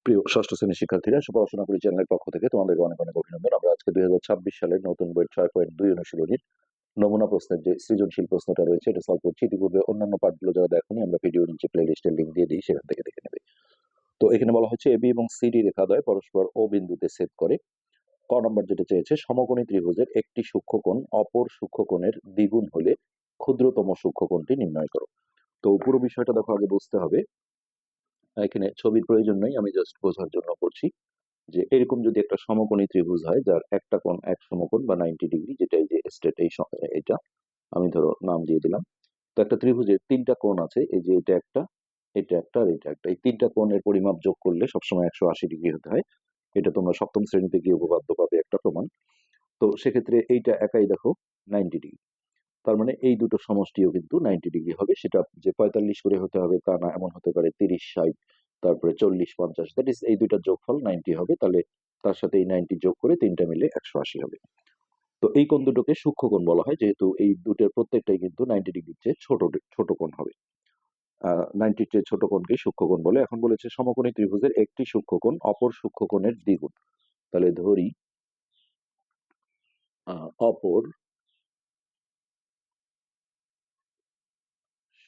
প্রিয় ষষ্ঠ শ্রেণীর শিক্ষার্থীরা, পড়াশোনা করি চ্যানেলের পক্ষ থেকে তোমাদেরকে অনেক অনেক অভিনন্দন। আমরা আজকে 2026 সালের নতুন বইয়ের 6.2 অনুশীলনীর নমুনা প্রশ্নের যে সৃজনশীল প্রশ্নটা রয়েছে এটা সলভ করছি। ইতিপূর্বে অন্যান্য পার্টগুলো যারা দেখোনি, আমরা ভিডিও নিচে প্লে লিস্টের লিঙ্ক দিয়ে দিই, সেখান থেকে দেখে নেবে। তো এখানে বলা হচ্ছে এবি এবং সিডি রেখাদ্বয় পরস্পর ও বিন্দুতে ছেদ করে। ক নম্বর যেটা চেয়েছে, সমকোণী ত্রিভুজের একটি সূক্ষ্মকোণ অপর সূক্ষ্মকোণের দ্বিগুণ হলে ক্ষুদ্রতম সূক্ষ্মকোণটি নির্ণয় করো। তো পুরো বিষয়টা দেখো, আগে বুঝতে হবে। এখানে ছবির প্রয়োজন নেই, আমি জাস্ট বোঝার জন্য করছি যে এরকম যদি একটা সমকোণী ত্রিভুজ হয় যার একটা কোণ এক সমকোণ বা 90 ডিগ্রি, যেটা এই যে স্টেট এটা আমি ধরো নাম দিয়ে দিলাম। তো একটা ত্রিভুজের তিনটা কোণ আছে, এই যে এটা একটা, এটা একটা আর এটা একটা। এই তিনটা কোণের পরিমাপ যোগ করলে সবসময় 180 ডিগ্রি হতে হয়। এটা তোমরা সপ্তম শ্রেণীতে গিয়ে উপপাদ্য পাবে একটা প্রমাণ। তো সেক্ষেত্রে এইটা একাই দেখো 90 ডিগ্রি। তার মানে এই দুটো সমষ্টিও কিন্তু 90 ডিগ্রি হবে। সেটা যে 45 করে হতে হবে তা না, এমন হতে পারে 30, 60, তারপরে 40, 50, দ্যাট ইজ এই দুটার যোগফল 90 হবে। তাহলে তার সাথে এই 90 যোগ করে তিনটা মিলে 180 হবে। তো এই কোণ দুটোকে সূক্ষ্মকোণ বলা হয়, যেহেতু এই দুটোর প্রত্যেকটাই কিন্তু 90 ডিগ্রির চেয়ে ছোট ছোট কোণ হবে। 90-র চেয়ে ছোট কোণকে সূক্ষ্মকোণ বলে। এখন বলেছে সমকোণী ত্রিভুজের একটি সূক্ষ্মকোণ অপর সূক্ষ্মকোণের দ্বিগুণ। তাহলে ধরি অপর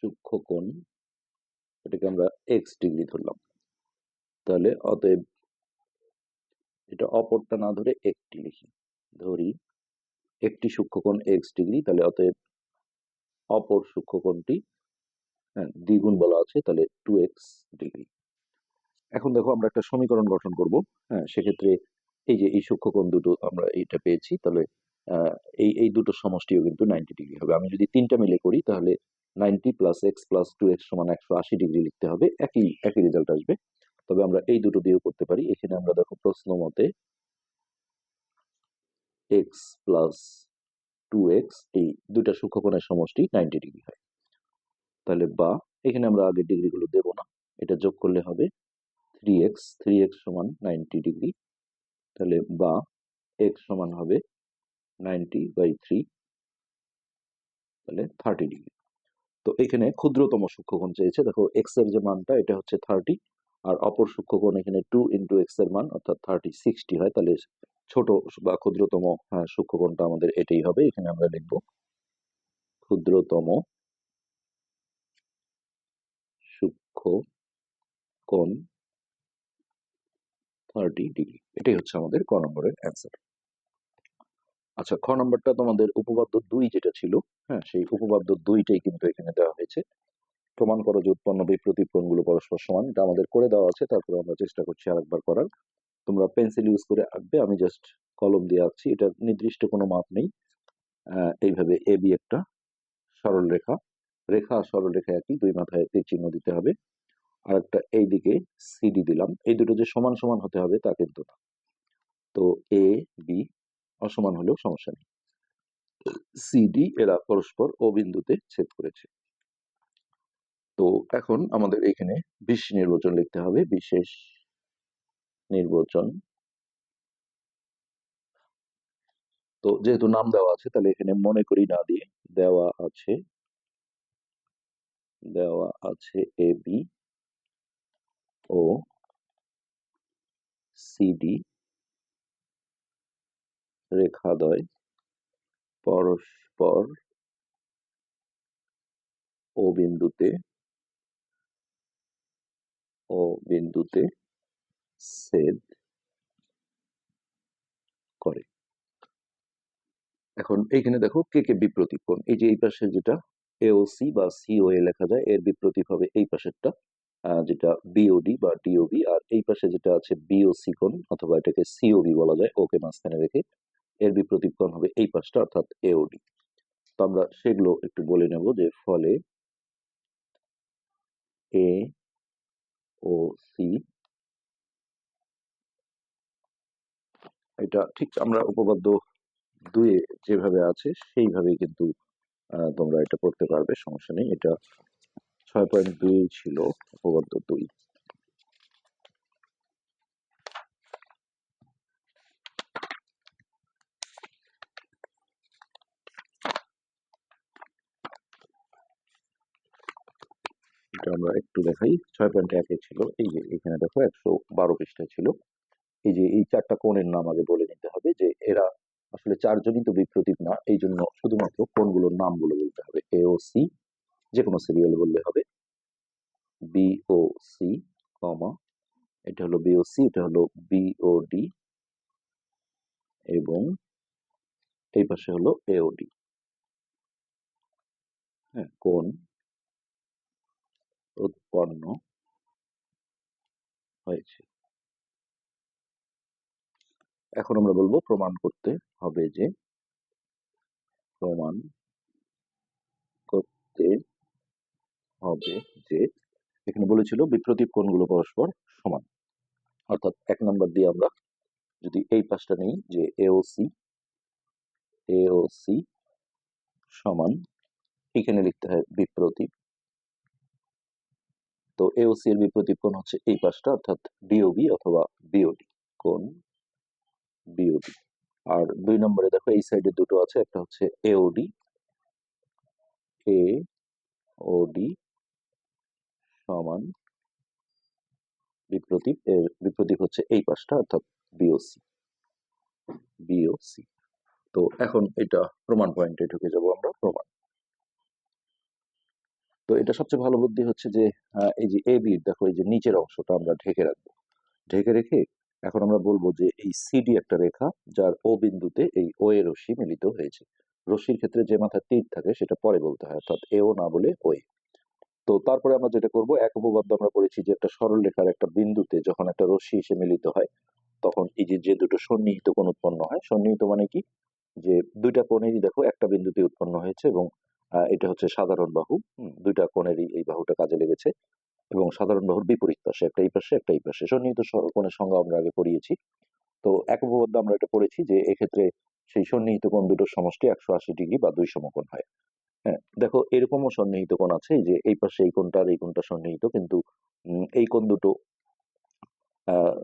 সূক্ষ্মকোণ, এটাকে আমরা এক্স ডিগ্রি ধরলাম। তাহলে অতএব এটা অপরটা না ধরে একটি লিখি, ধরি একটি সূক্ষ্মকোণ এক্স ডিগ্রি। তাহলে অতএব অপর সূক্ষ্মকোণটি দ্বিগুণ বলা আছে, তাহলে 2x ডিগ্রি। এখন দেখো, আমরা একটা সমীকরণ গঠন করব। সেক্ষেত্রে এই যে এই সূক্ষ্মকোণ দুটো আমরা এইটা পেয়েছি, তাহলে এই এই দুটো সমষ্টিও কিন্তু 90 ডিগ্রি হবে। আমি যদি তিনটা মিলে করি তাহলে 90 প্লাস এক্স প্লাস 2x সমান 180 ডিগ্রি লিখতে হবে, একই একই রেজাল্ট আসবে। তবে আমরা এই দুটো দিয়েও করতে পারি। এখানে আমরা দেখো প্রশ্ন মতে এক্স প্লাস 2x এই দুইটা সূক্ষ্মকোণের সমষ্টি 90 ডিগ্রি হয়। তাহলে বা এখানে আমরা আগে ডিগ্রি গুলো দেবো না, এটা যোগ করলে হবে 3x সমান 90 ডিগ্রি। তাহলে বা x সমান হবে 90/3, তাহলে 30 ডিগ্রি। তো এখানে ক্ষুদ্রতম সূক্ষ্মকোণ চেয়েছে। দেখো এক্স এর যে মানটা এটা হচ্ছে 30, আর অপর সূক্ষ্মকোণ এখানে 2 ইন্টু এক্স এর মান অর্থাৎ 60 হয়। তাহলে ছোট বা ক্ষুদ্রতম সূক্ষ্মকোণটা আমাদের এটাই হবে। এখানে আমরা লিখব ক্ষুদ্রতম সূক্ষ্মকোণ 30 ডিগ্রি। এটাই হচ্ছে আমাদের ক নম্বরের অ্যান্সার। আচ্ছা, খ নম্বরটা তোমাদের উপপাদ্য 2 যেটা ছিল, সেই উপপাদ্য 2টাই কিন্তু এখানে দেওয়া হয়েছে। প্রমাণ করো যে উৎপন্ন বিপ্রতীপ কোণগুলো পরস্পর সমান। এটা আমাদের করে দেওয়া আছে, তারপরে আমরা চেষ্টা করছি আরেকবার করার। তোমরা পেন্সিল ইউজ করে আঁকবে, আমি জাস্ট কলম দিয়ে আঁকছি। এটা নির্দিষ্ট কোনো মাপ নেই। এইভাবে এ বি একটা সরল রেখা, রেখা আর সরল রেখা একই, দুই মাথায় তীর চিহ্ন দিতে হবে। আর একটা এইদিকে সিডি দিলাম। এই দুটো যে সমান সমান হতে হবে তা কিন্তু না। তো এ বি অসমান হলেও সমস্যা নেই। সিডি এরা পরস্পর ও বিন্দুতে ছেদ করেছে। তো এখন আমাদের এখানে বিশেষ নির্বাচন লিখতে হবে, বিশেষ নির্বাচন। তো যেহেতু নাম দেওয়া আছে, তাহলে এখানে মনে করি না দিয়ে দেওয়া আছে, এ বি ও সিডি রেখাদ্বয় পরস্পর ও বিন্দুতে ছেদ করে। এখন এইখানে দেখো কে কে বিপ্রতীপ কোণ। এই যে এই পাশে যেটা এওসি বা সিওএ লেখা যায়, এর বিপ্রতীপ হবে এই পাশেরটা, যেটা বিওডি বা ডিওবি। আর এই পাশে যেটা আছে বিওসি কোণ, অথবা এটাকে সিওবি বলা যায়, ওকে মাঝখানে রেখে। এর বিপ্রতীপ কোণ হবে এই পাশটা অর্থাৎ এওডি। তো আমরা সেগুলো একটু বলে নেব। যে ফলে এ ও সি, এটা ঠিক আমরা উপপাদ্য 2 যেভাবে আছে সেইভাবেই কিন্তু তোমরা এটা করতে পারবে, সমস্যা নেই। এটা 6.2 ছিল উপপাদ্য 2। এটা আমরা একটু দেখাই। 6.1 ছিল, এই যে এখানে দেখো 112 পৃষ্ঠায় ছিল। এই যে এই চারটা কোণের নাম আগে বলে নিতে হবে, যে এরা আসলে চারজনই তো বিপ্রতীপ না, এই জন্য শুধুমাত্র কোণগুলোর নামগুলো বলতে হবে। এওসি, যে কোনো সিরিয়াল বললে হবে। বিওসি, কমা, এটা হলো বিওসি, এটা হলো বিওডি, এবং এই পাশে হলো এওডি। হ্যাঁ, কোণ উৎপন্ন হয়েছে। এখন আমরা বলবো প্রমাণ করতে হবে, যে প্রমাণ করতে হবে যে এখানে বলেছিল বিপ্রতীপ কোণগুলো পরস্পর সমান। অর্থাৎ 1 নাম্বার দিয়ে আমরা যদি এই পাশটা নেই, যে এওসি, এওসি সমান, এখানে লিখতে হয় বিপ্রতীপ। তো এওসি এর বিপ্রতীপ কোণ হচ্ছে এই পাশটা, অর্থাৎ ডিওবি অথবা বিওডি, কোণ বিওডি। আর 2 নম্বরে দেখো এই সাইডে দুটো আছে, একটা হচ্ছে এওডি, এওডি সমান বিপ্রতীপ, এর বিপ্রতীপ হচ্ছে এই পাশটা, অর্থাৎ বিওসি, বিওসি। তো এখন এটা প্রমাণ পয়েন্টে ঢুকে যাব আমরা। প্রমাণ, তো এটা সবচেয়ে ভালো বুদ্ধি হচ্ছে যে এই যে এ বি, দেখো এই যে নিচের অংশটা আমরা ঢেকে রাখবো। ঢেকে রেখে এখন আমরা বলবো যে এই সিডি একটা রেখা, যার ও বিন্দুতে এই ও এ রশ্মি মিলিত হয়েছে। রশ্মির ক্ষেত্রে যে মাথায় তীর থাকে সেটা পরে বলতে হয়, অর্থাৎ এও না বলে ও এ। তো তারপরে আমরা যেটা করব, এক উপপাদ্য আমরা পড়েছি যে একটা সরল রেখার একটা বিন্দুতে যখন একটা রশ্মি এসে মিলিত হয়, তখন এই যে যে দুটো সন্নিহিত কোণ উৎপন্ন হয়, সন্নিহিত মানে কি, যে দুইটা কোণেরই দেখো একটা বিন্দুতে উৎপন্ন হয়েছে, এবং এটা হচ্ছে সাধারণ বাহু। দুইটা কোণেরই এই বাহুটা কাজে লেগেছে, এবং সাধারণ বাহুর বিপরীত পাশে, একটা এই পাশে একটা এই পাশে। সন্নিহিত কোণের সংজ্ঞা আমরা আগে পড়িয়েছি। তো এক উপপাদ্য আমরা এটা পড়েছি যে এক্ষেত্রে সেই সন্নিহিত কোণ দুটোর সমষ্টি 180 ডিগ্রি বা 2 সমকোণ হয়। হ্যাঁ, দেখো এরকমও সন্নিহিত কোণ আছে, যে এই পাশে এই কোণটা আর এই কোণটা সন্নিহিত, কিন্তু এই কোণ দুটো আহ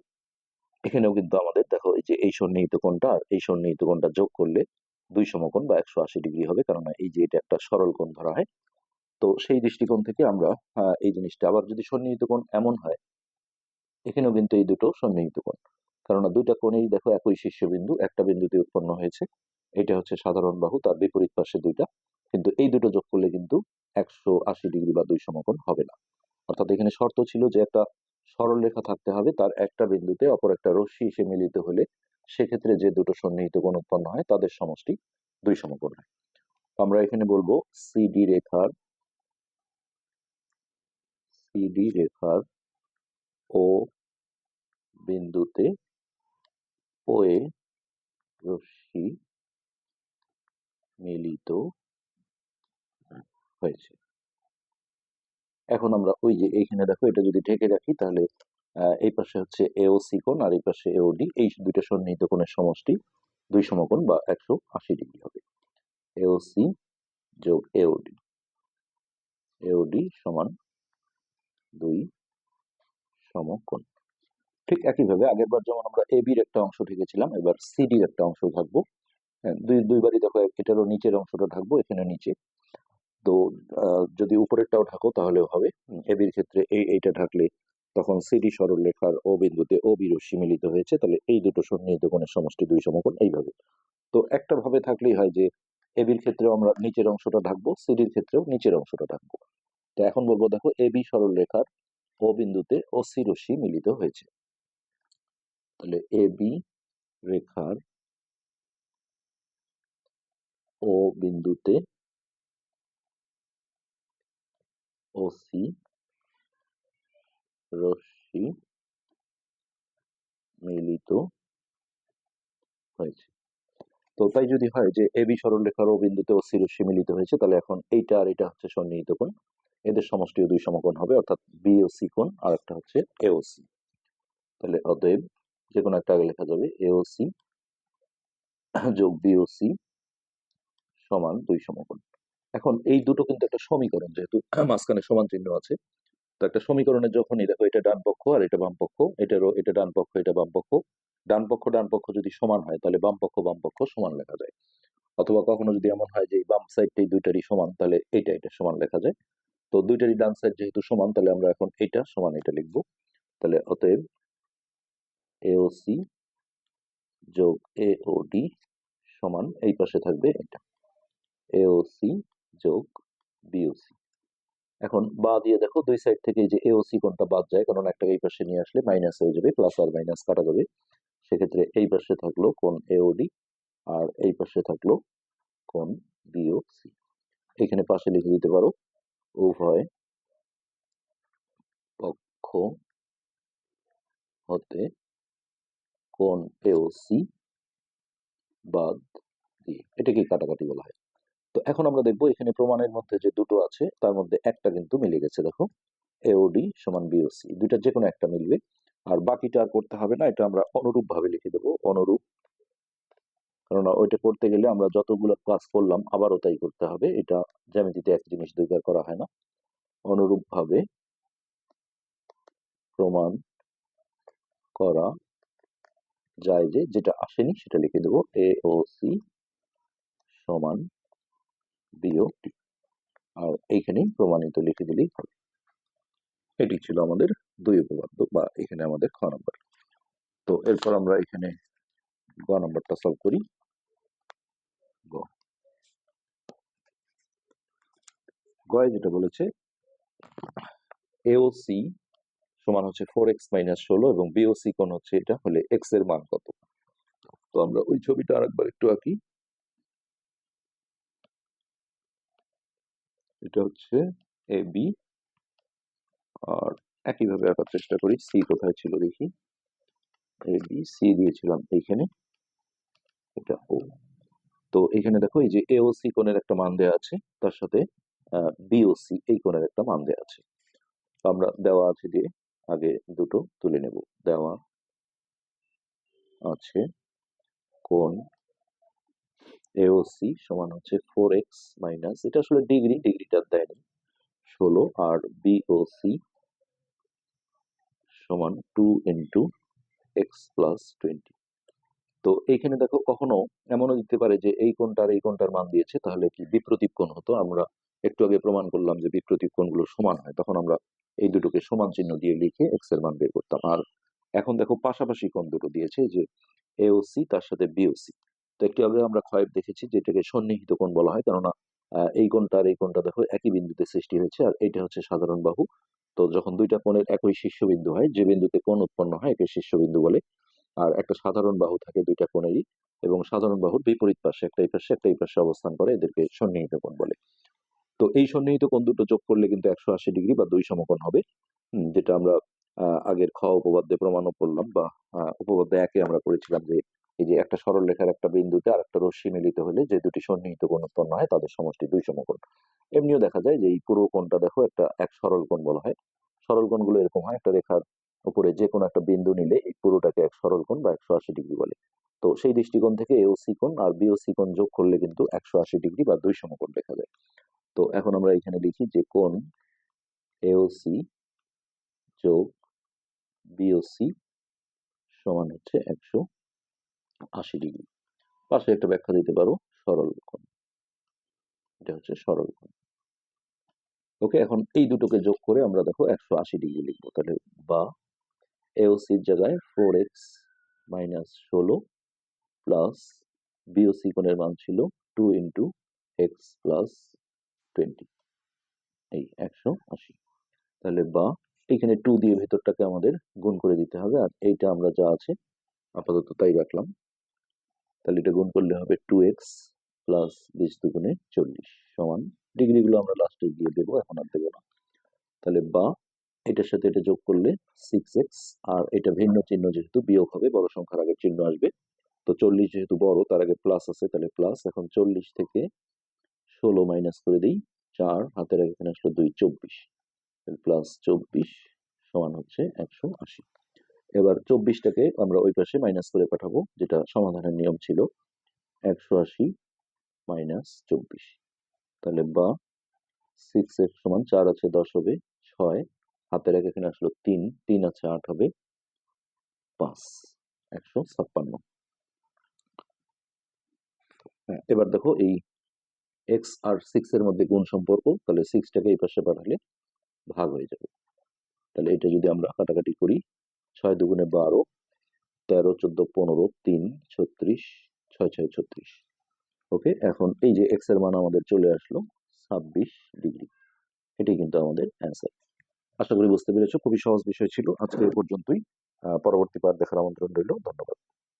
এখানেও কিন্তু আমাদের দেখো এই যে এই সন্নিহিত কোণটা আর এই সন্নিহিত কোণটা যোগ করলে 2 সমকোণ বা 180 ডিগ্রি হবে, কারণ এই যে এটা একটা সরল কোণ ধরা হয়। তো সেই দৃষ্টিকোণ থেকে আমরা এই জিনিসটা, আবার যদি সন্নিহিত কোণ এমন হয়, এখানেও কিন্তু এই দুটো সন্নিহিত কোণ, কারণ দুইটা কোণেই দেখো একই শীর্ষবিন্দু, একটা বিন্দুতে উৎপন্ন হয়েছে। এটা হচ্ছে সাধারণ বাহু, তার বিপরীত পাশে দুইটা, কিন্তু এই দুটো যোগ করলে কিন্তু 180 ডিগ্রি বা 2 সমকোণ হবে না। অর্থাৎ এখানে শর্ত ছিল যে একটা সরল রেখা থাকতে হবে, তার একটা বিন্দুতে অপর একটা রশ্মি এসে মিলিত হলে সেক্ষেত্রে যে দুটো সন্নিহিত কোণ উৎপন্ন হয় তাদের সমষ্টি 2 সমকোণ হয়। আমরা এখানে বলবো সিডি রেখার ও বিন্দুতে ও এ রশ্মি মিলিত হয়েছে। এখন আমরা ওই যে এইখানে দেখো এটা যদি ঢেকে রাখি, তাহলে এই পাশে হচ্ছে এওসি কোণ আর এই পাশে এওডি, এই দুইটা সন্নিহিত কোণের সমষ্টি 2 সমকোণ বা 180 ডিগ্রি হবে। এওসি যোগ এওডি, এওডি সমান 2 সমকোণ। ঠিক একইভাবে আগেরবার যেমন আমরা এবির একটা অংশ ঢেকেছিলাম, এবার সিডির একটা অংশ থাকবো। হ্যাঁ, দুইবারই দেখো এটারও নিচের অংশটা ঢাকবো, এখানে নিচে। তো যদি উপরেরটাও ঢাকো তাহলেও হবে। এবির ক্ষেত্রে এইটা ঢাকলে তখন সিডি সরল রেখার ও বিন্দুতে ও বি রশ্মি মিলিত হয়েছে, তাহলে এই দুটো সন্নিহিত কোণের সমষ্টি 2 সমকোণ, এইভাবে। তো একটা ভাবে থাকলেই হয় যে এবির ক্ষেত্রেও আমরা নিচের অংশটা ঢাকবো, সিডির ক্ষেত্রেও নিচের অংশটা ঢাকবো। তো এখন বলবো, দেখো এবি সরল রেখার ও বিন্দুতে ও সি রশ্মি মিলিত হয়েছে। তাহলে এবি রেখার ও বিন্দুতে ও সি রশ্মি মিলিত হয়েছে। তো তাই যদি হয় যে এবি সরলরেখার ও বিন্দুতে ও সি রশ্মি মিলিত হয়েছে, তাহলে এখন এইটা আর এটা হচ্ছে সন্নিহিত কোণ, এদের সমষ্টিও 2 সমকোণ হবে, অর্থাৎ বি ও সি কোণ, আর একটা হচ্ছে এওসি। তাহলে অতএব যে কোনো একটা আগে লেখা যাবে, এওসি যোগ বিওসি সমান 2 সমকোণ। এখন এই দুটো কিন্তু একটা সমীকরণ, যেহেতু মাঝখানে সমান চিহ্ন আছে। তো একটা সমীকরণে যখনই দেখো এটা ডান পক্ষ আর এটা বাম পক্ষ, এটা ডান পক্ষ এটা বাম পক্ষ, ডান পক্ষ যদি সমান হয় তাহলে বাম পক্ষ সমান লেখা যায়। অথবা কখনো যদি এমন হয় যে বাম সাইডটাই দুইটারই সমান, তাহলে এটা সমান লেখা যায়। তো দুইটারই ডান সাইড যেহেতু সমান, তাহলে আমরা এখন এটা সমান এটা লিখবো। তাহলে অতএব এওসি যোগ এওডি সমান এই পাশে থাকবে এটা এওসি যোগ বিওসি। এখন বা দিয়ে দেখো দুই সাইড থেকে যে এওসি কোণটা বাদ যায়, কারণ একটা এই পাশে নিয়ে আসলে মাইনাস হয়ে যাবে, প্লাস আর মাইনাস কাটা যাবে। সেক্ষেত্রে এই পাশে থাকলো কোণ এওডি আর এই পাশে থাকলো কোণ বিওসি। এখানে পাশে লিখে দিতে পারো উভয় পক্ষ হতে কোণ এওসি বাদ দিয়ে, এটাকে কাটাকাটি বলা হয়। তো এখন আমরা দেখবো এখানে প্রমাণের মধ্যে যে দুটো আছে তার মধ্যে একটা কিন্তু মিলে গেছে। দেখো এওডি সমান বিওসি, দুইটার যে কোনো একটা মিলবে, আর বাকিটা আর করতে হবে না, এটা আমরা অনুরূপ ভাবে লিখে দেবো অনুরূপ। কারণ ওইটা করতে গেলে আমরা যতগুলো কাজ করলাম আবারও তাই করতে হবে, এটা জ্যামিতিতে এক জিনিস দুইবার করা হয় না। অনুরূপ ভাবে প্রমাণ করা যায় যে, যেটা আসেনি সেটা লিখে দেবো এওসি সমান বিয়োগ, আর এইখানেই প্রমাণিত লিখে দিলেই হবে। এটি ছিল আমাদের দুই উপপাদ্য, বা এখানে আমাদের খ নম্বর। তো এরপর আমরা এখানে গ নম্বরটা সলভ করি। গ গয়ে যেটা বলেছে এওসি সমান হচ্ছে 4x-16 এবং বিওসি কোণ হচ্ছে এটা, হলে এক্স এর মান কত। তো আমরা ওই ছবিটা আরেকবার একটু আঁকি। এটা হচ্ছে এ বি, আর একইভাবে আঁকার চেষ্টা করি। সি কোথায় ছিল দেখি, এ বি সি দিয়েছিলাম এইখানে, এটা ও। তো এখানে দেখো এই যে এওসি কোণের একটা মান দেওয়া আছে, তার সাথে বিওসি এই কোণের একটা মান দেওয়া আছে। তো আমরা দেওয়া আছে দিয়ে আগে দুটো তুলে নেব। দেওয়া আছে কোণ এওসি সমান হচ্ছে 4x- এটা আসলে ডিগ্রি, ডিগ্রিটা দেয়নি 16, আর বিওসি সমান 2 × x+20। তো এইখানে দেখো কখনো এমনও দিতে পারে যে এই কোণটার এই কোণটার মান দিয়েছে, তাহলে কি বিপ্রতীপ কোণ হতো। আমরা একটু আগে প্রমাণ করলাম যে বিপ্রতীপ কোণগুলো সমান হয়, তখন আমরা এই দুটোকে সমান চিহ্ন দিয়ে লিখে এক্স এর মান বের করতাম। আর এখন দেখো পাশাপাশি কোণ দুটো দিয়েছে, যে এওসি তার সাথে বিওসি। তো একটু আগে আমরা ক্ষয় দেখেছি যে এটাকে সন্নিহিত কোণ বলা হয়, কেননা এই কোণটা আর এই কোণটা দেখো একই বিন্দুতে সৃষ্টি হয়েছে, আর এটা হচ্ছে সাধারণ বাহু। তো যখন দুইটা কোণের একই শীর্ষবিন্দু হয়, যে বিন্দুতে কোণ উৎপন্ন হয় একে শীর্ষবিন্দু বলে। আর একটা সাধারণ বাহু থাকে দুইটা কোণেরই, এবং সাধারণ বাহুর বিপরীত পাশে একটা এই পাশে একটা এই পাশে অবস্থান করে, এদেরকে সন্নিহিত কোণ বলে। তো এই সন্নিহিত কোণ দুটো যোগ করলে কিন্তু 180 ডিগ্রি বা দুই সমকোণ হবে। যেটা আমরা আগের খ উপপাদ্যে প্রমাণও করলাম, বা উপপাদ্য একে আমরা করেছিলাম যে এই যে একটা সরল রেখার একটা বিন্দুতে আর একটা রশ্মি মিলিত হলে যে দুটি সন্নিহিত কোণ উৎপন্ন হয় তাদের সমষ্টি দুই সমকোণ। এমনিও দেখা যায় যে এই পুরো কোণটা দেখো একটা এক সরল কোণ বলা হয়। সরল কোণগুলো এরকম হয়, একটা রেখার উপরে যে কোনো একটা বিন্দু নিলে এই পুরোটাকে এক সরল কোণ বা 180 ডিগ্রি বলে। তো সেই দৃষ্টিকোণ থেকে এওসি কোণ আর বিওসি কোণ যোগ করলে কিন্তু 180 ডিগ্রি বা দুই সমকোণ দেখা যায়। তো এখন আমরা এখানে লিখি যে কোণ এওসি যোগ বিওসি সমান হচ্ছে 180 ডিগ্রি। পাশে একটা ব্যাখ্যা দিতে পারো সরল কোণ, এটা হচ্ছে সরল কোণ। ওকে, এখন এই দুটোকে যোগ করে আমরা দেখো 180 ডিগ্রি লিখবো। তাহলে বা এওসির জায়গায় 4x-16 প্লাস বিওসি কোণের মান ছিল 2 × x+20, এই 180। তাহলে বা এখানে 2 দিয়ে ভেতরটাকে আমাদের গুণ করে দিতে হবে, আর এইটা আমরা যা আছে আপাতত তাই রাখলাম। তাহলে এটা গুণ করলে হবে 2x+20 × 40 সমান, ডিগ্রিগুলো আমরা লাস্টে গিয়ে দেবো, এখন আর দেবো না। তাহলে বা এটার সাথে এটা যোগ করলে 6x, আর এটা ভিন্ন চিহ্ন যেহেতু বিয়োগ হবে, বড় সংখ্যার আগে চিহ্ন আসবে। তো 40 যেহেতু বড়, তার আগে প্লাস আছে, তাহলে প্লাস। এখন 40 থেকে 16 মাইনাস করে দিই, 4 হাতের আগে এখানে আসলো 2, 24 প্লাস 24 সমান হচ্ছে 180। এবার 24টাকে আমরা ওই পাশে মাইনাস করে পাঠাবো, যেটা সমাধানের নিয়ম ছিল। 180 মাইনাস 24, তাহলে বা 6x সমান 4 আছে 10 হবে 6, হাতের আগে এখানে আসলো 3, 3 আছে 8 হবে 5, 156। হ্যাঁ, এবার দেখো এই এক্স আর 6 এর মধ্যে গুণ সম্পর্ক, তাহলে 6 টাকে এই পাশে পাঠালে ভাগ হয়ে যাবে। তাহলে এটা যদি আমরা কাটাকাটি করি, 6 দুগুণে 12, 13 14 15 3 36, 6 6 36। ওকে, এখন এই যে এক্স এর মান আমাদের চলে আসলো 26 ডিগ্রি। এটাই কিন্তু আমাদের অ্যান্সার। আশা করি বুঝতে পেরেছো, খুবই সহজ বিষয় ছিল। আজকে এই পর্যন্তই। পরবর্তী পাঠ দেখার আমন্ত্রণ রইল। ধন্যবাদ।